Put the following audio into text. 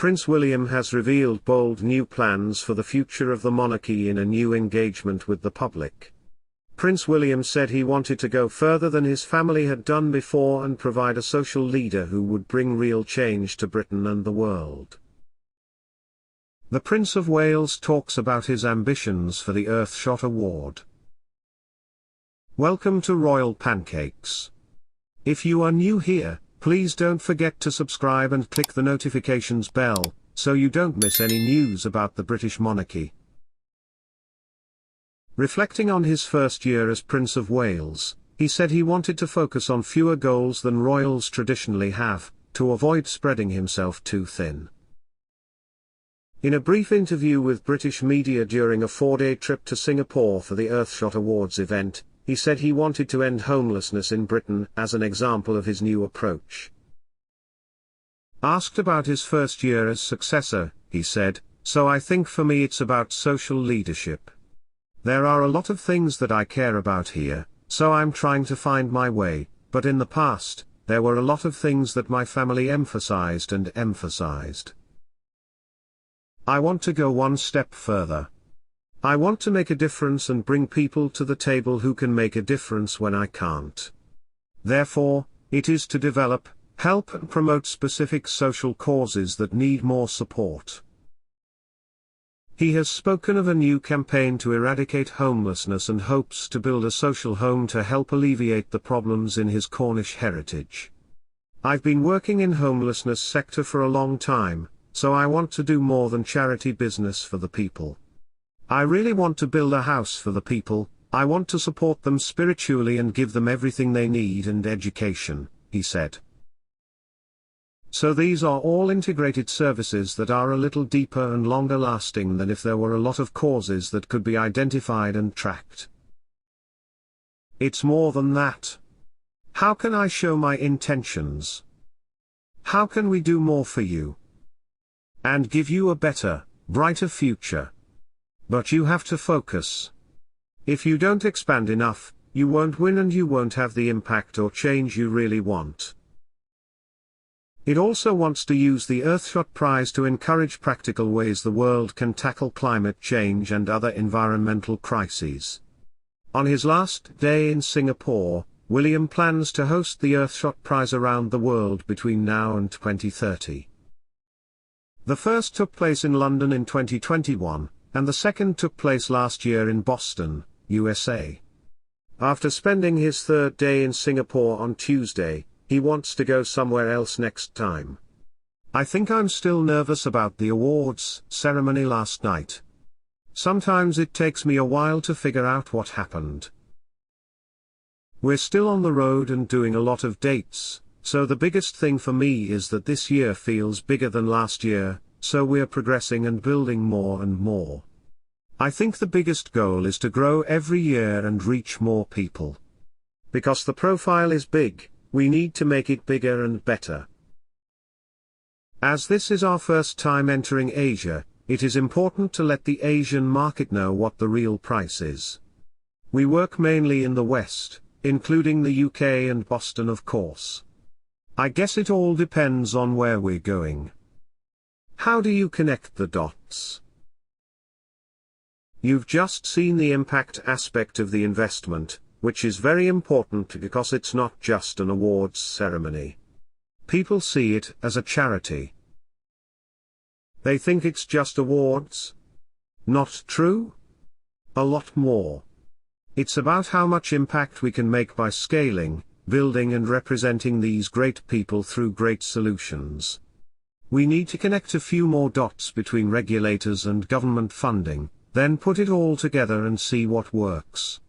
Prince William has revealed bold new plans for the future of the monarchy in a new engagement with the public. Prince William said he wanted to go further than his family had done before and provide a social leader who would bring real change to Britain and the world. The Prince of Wales talks about his ambitions for the Earthshot Award. Welcome to Royal Pancakes. If you are new here, please don't forget to subscribe and click the notifications bell, so you don't miss any news about the British monarchy. Reflecting on his first year as Prince of Wales, he said he wanted to focus on fewer goals than royals traditionally have, to avoid spreading himself too thin. In a brief interview with British media during a 4-day trip to Singapore for the Earthshot Awards event, he said he wanted to end homelessness in Britain as an example of his new approach. Asked about his first year as successor, he said, "So I think for me it's about social leadership. There are a lot of things that I care about here, so I'm trying to find my way, but in the past, there were a lot of things that my family emphasized. I want to go one step further. I want to make a difference and bring people to the table who can make a difference when I can't. Therefore, it is to develop, help and promote specific social causes that need more support." He has spoken of a new campaign to eradicate homelessness and hopes to build a social home to help alleviate the problems in his Cornish heritage. "I've been working in homelessness sector for a long time, so I want to do more than charity business for the people. I really want to build a house for the people. I want to support them spiritually and give them everything they need and education," he said. So these are all integrated services that are a little deeper and longer lasting than if there were a lot of causes that could be identified and tracked. It's more than that. How can I show my intentions? How can we do more for you? And give you a better, brighter future? But you have to focus. If you don't expand enough, you won't win and you won't have the impact or change you really want. It also wants to use the Earthshot Prize to encourage practical ways the world can tackle climate change and other environmental crises. On his last day in Singapore, William plans to host the Earthshot Prize around the world between now and 2030. The first took place in London in 2021, and the second took place last year in Boston, USA. After spending his third day in Singapore on Tuesday, he wants to go somewhere else next time. "I think I'm still nervous about the awards ceremony last night. Sometimes it takes me a while to figure out what happened. We're still on the road and doing a lot of dates, so the biggest thing for me is that this year feels bigger than last year, so we're progressing and building more and more. I think the biggest goal is to grow every year and reach more people. Because the profile is big, we need to make it bigger and better. As this is our first time entering Asia, it is important to let the Asian market know what the real price is. We work mainly in the West, including the UK and Boston of course. I guess it all depends on where we're going. How do you connect the dots? You've just seen the impact aspect of the investment, which is very important because it's not just an awards ceremony. People see it as a charity. They think it's just awards. Not true? A lot more. It's about how much impact we can make by scaling, building and representing these great people through great solutions. We need to connect a few more dots between regulators and government funding, then put it all together and see what works.